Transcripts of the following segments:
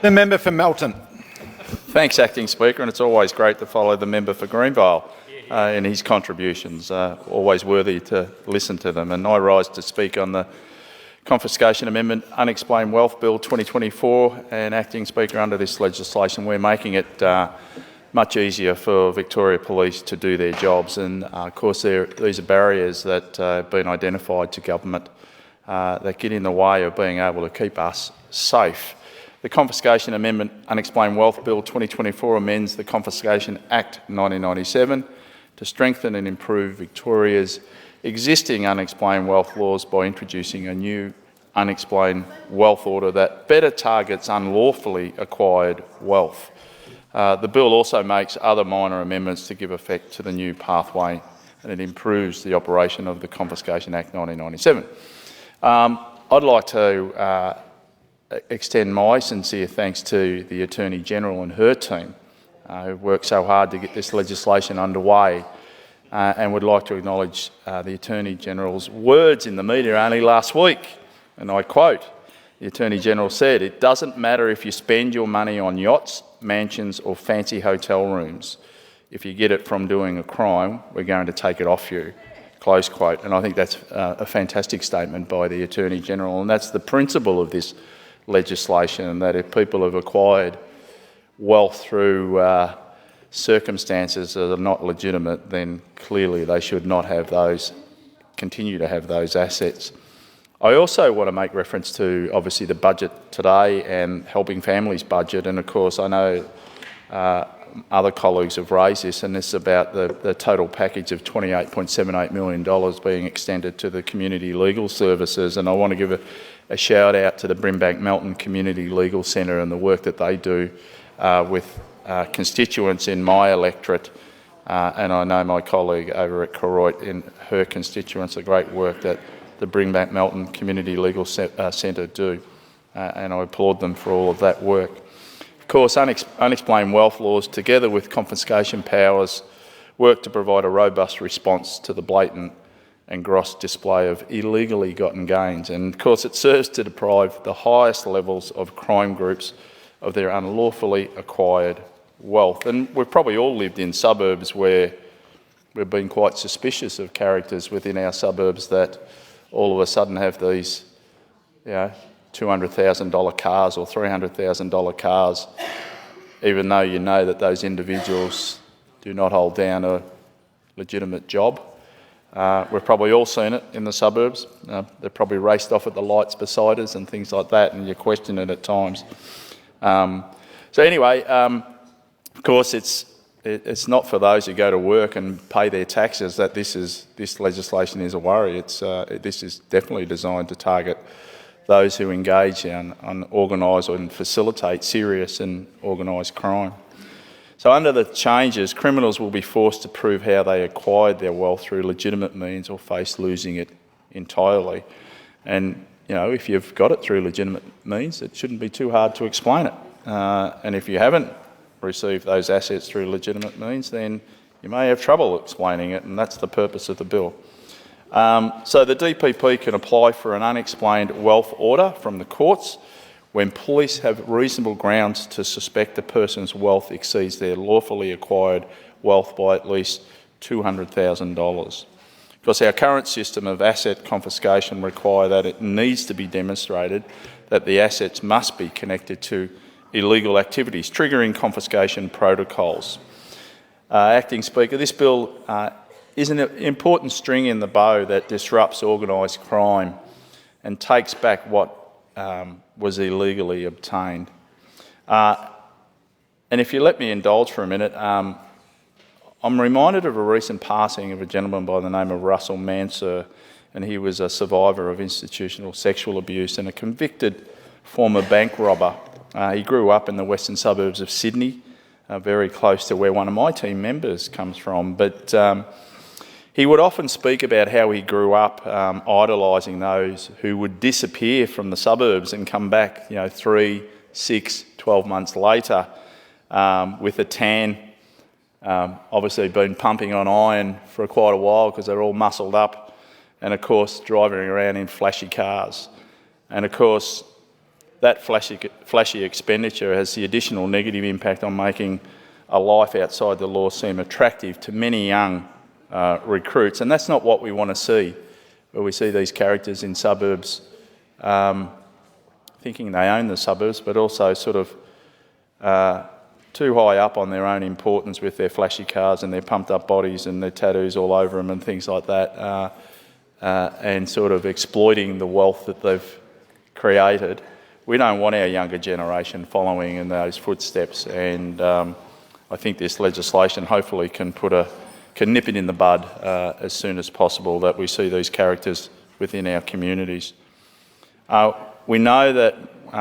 The member for Melton. Thanks, Acting Speaker, and it's always great to follow the member for Greenvale in his contributions. Always worthy to listen to them. And I rise to speak on the Confiscation Amendment Unexplained Wealth Bill 2024. And Acting Speaker, under this legislation, we're making it much easier for Victoria Police to do their jobs. And of course, these are barriers that have been identified to government that get in the way of being able to keep us safe. The Confiscation Amendment Unexplained Wealth Bill 2024 amends the Confiscation Act 1997 to strengthen and improve Victoria's existing unexplained wealth laws by introducing a new unexplained wealth order that better targets unlawfully acquired wealth. The bill also makes other minor amendments to give effect to the new pathway, and it improves the operation of the Confiscation Act 1997. I'd like to extend my sincere thanks to the Attorney-General and her team who've worked so hard to get this legislation underway, and would like to acknowledge the Attorney-General's words in the media only last week, and I quote, the Attorney-General said, "It doesn't matter if you spend your money on yachts, mansions or fancy hotel rooms. If you get it from doing a crime, we're going to take it off you." Close quote. And I think that's a fantastic statement by the Attorney-General, and that's the principle of this legislation, that if people have acquired wealth through circumstances that are not legitimate, then clearly they should not have those, continue to have those assets. I also want to make reference to, obviously, the budget today and helping families budget, and of course I know other colleagues have raised this, and this is about the total package of $28.78 million being extended to the community legal services, and I want to give a shout out to the Brimbank Melton Community Legal Centre and the work that they do with constituents in my electorate, and I know my colleague over at Koroit in her constituents, the great work that the Brimbank Melton Community Legal Centre do, and I applaud them for all of that work. Of course, unexplained wealth laws, together with confiscation powers, work to provide a robust response to the blatant and gross display of illegally gotten gains. And of course, it serves to deprive the highest levels of crime groups of their unlawfully acquired wealth. And we've probably all lived in suburbs where we've been quite suspicious of characters within our suburbs that all of a sudden have these, $200,000 cars or $300,000 cars, even though you know that those individuals do not hold down a legitimate job. We've probably all seen it in the suburbs. They're probably raced off at the lights beside us and things like that, and you question it at times. So anyway, of course, it's not for those who go to work and pay their taxes that this legislation is a worry. This is definitely designed to target those who engage in organised and facilitate serious and organised crime. So under the changes, criminals will be forced to prove how they acquired their wealth through legitimate means or face losing it entirely. And if you've got it through legitimate means, it shouldn't be too hard to explain it. And if you haven't received those assets through legitimate means, then you may have trouble explaining it, and that's the purpose of the bill. So the DPP can apply for an unexplained wealth order from the courts when police have reasonable grounds to suspect a person's wealth exceeds their lawfully acquired wealth by at least $200,000. Because our current system of asset confiscation requires that it needs to be demonstrated that the assets must be connected to illegal activities, triggering confiscation protocols. Acting Speaker, this bill is an important string in the bow that disrupts organised crime and takes back what was illegally obtained. And if you let me indulge for a minute, I'm reminded of a recent passing of a gentleman by the name of Russell Mansur, and he was a survivor of institutional sexual abuse and a convicted former bank robber. He grew up in the western suburbs of Sydney, very close to where one of my team members comes from, but he would often speak about how he grew up idolising those who would disappear from the suburbs and come back 3, 6, 12 months later with a tan, obviously been pumping on iron for quite a while because they're all muscled up, and of course driving around in flashy cars. And of course that flashy expenditure has the additional negative impact on making a life outside the law seem attractive to many young recruits, and that's not what we want to see, where we see these characters in suburbs thinking they own the suburbs, but also sort of too high up on their own importance with their flashy cars and their pumped up bodies and their tattoos all over them and things like that, and sort of exploiting the wealth that they've created. We don't want our younger generation following in those footsteps, and I think this legislation hopefully can nip it in the bud as soon as possible, that we see these characters within our communities. We know that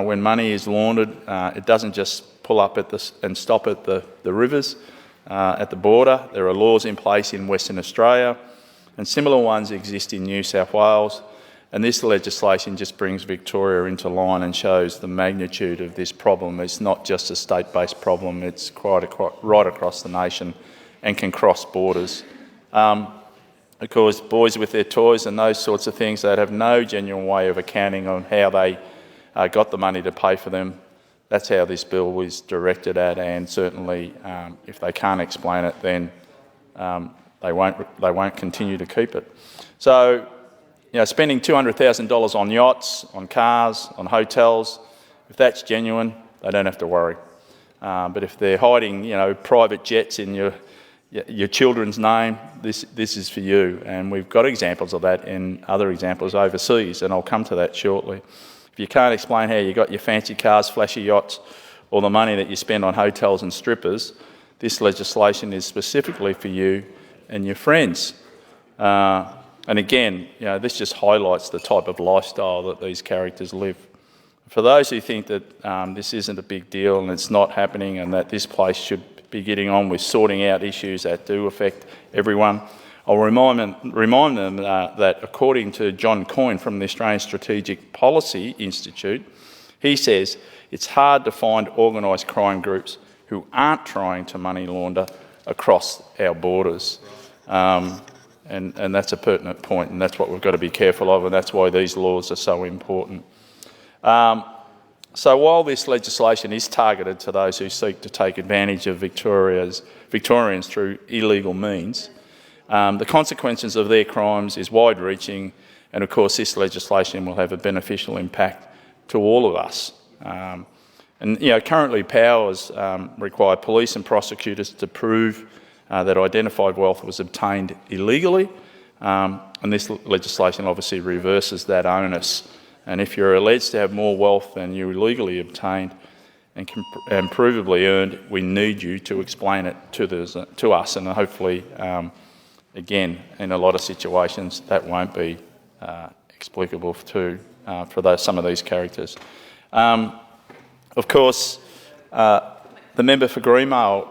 when money is laundered, it doesn't just pull up and stop at the rivers, at the border. There are laws in place in Western Australia, and similar ones exist in New South Wales. And this legislation just brings Victoria into line and shows the magnitude of this problem. It's not just a state-based problem, it's right across the nation and can cross borders. Of course, boys with their toys and those sorts of things that have no genuine way of accounting on how they got the money to pay for them. That's how this bill was directed at, and certainly if they can't explain it, then they won't continue to keep it. So, spending $200,000 on yachts, on cars, on hotels, if that's genuine, they don't have to worry. But if they're hiding, private jets in your children's name, this is for you. And we've got examples of that in other examples overseas, and I'll come to that shortly. If you can't explain how you got your fancy cars, flashy yachts, or the money that you spend on hotels and strippers, this legislation is specifically for you and your friends. And again, this just highlights the type of lifestyle that these characters live. For those who think that this isn't a big deal and it's not happening and that this place should be getting on with sorting out issues that do affect everyone, I'll remind them that according to John Coyne from the Australian Strategic Policy Institute, he says it's hard to find organised crime groups who aren't trying to money launder across our borders. And that's a pertinent point, and that's what we've got to be careful of, and that's why these laws are so important. So while this legislation is targeted to those who seek to take advantage of Victorians through illegal means, the consequences of their crimes is wide-reaching, and of course this legislation will have a beneficial impact to all of us. Currently powers require police and prosecutors to prove that identified wealth was obtained illegally, and this legislation obviously reverses that onus. And if you're alleged to have more wealth than you illegally obtained and provably earned, we need you to explain it to us, and hopefully, again, in a lot of situations, that won't be explicable for some of these characters. Of course, the member for Greenvale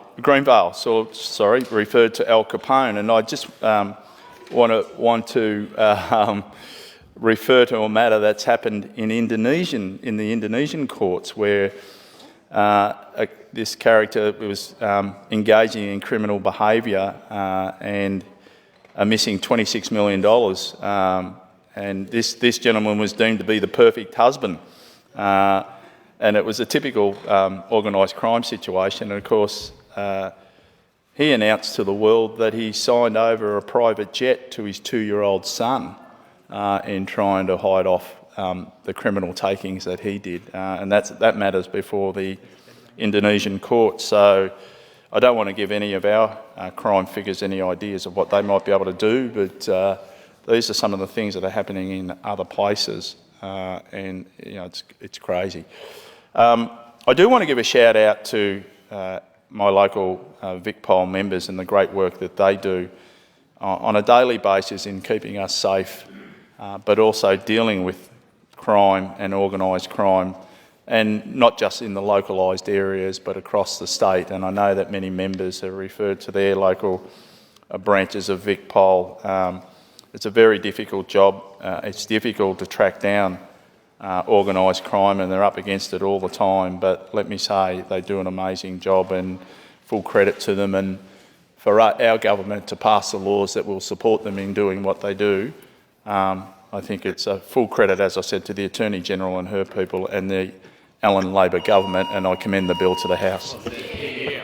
referred to Al Capone, and I just want to refer to a matter that's happened in the Indonesian courts, where this character was engaging in criminal behaviour and missing $26 million, and this gentleman was deemed to be the perfect husband. And it was a typical organised crime situation, and of course he announced to the world that he signed over a private jet to his 2-year-old son in trying to hide off the criminal takings that he did, and that matters before the Indonesian court. So I don't want to give any of our crime figures any ideas of what they might be able to do, but these are some of the things that are happening in other places, and it's crazy. I do want to give a shout out to my local VicPol members and the great work that they do on a daily basis in keeping us safe, but also dealing with crime and organised crime, and not just in the localised areas but across the state. And I know that many members have referred to their local branches of VicPol. It's a very difficult job. It's difficult to track down organised crime, and they're up against it all the time, but let me say they do an amazing job, and full credit to them. And for our government to pass the laws that will support them in doing what they do, I think it's a full credit, as I said, to the Attorney General and her people, and the Allan Labor government, and I commend the bill to the House.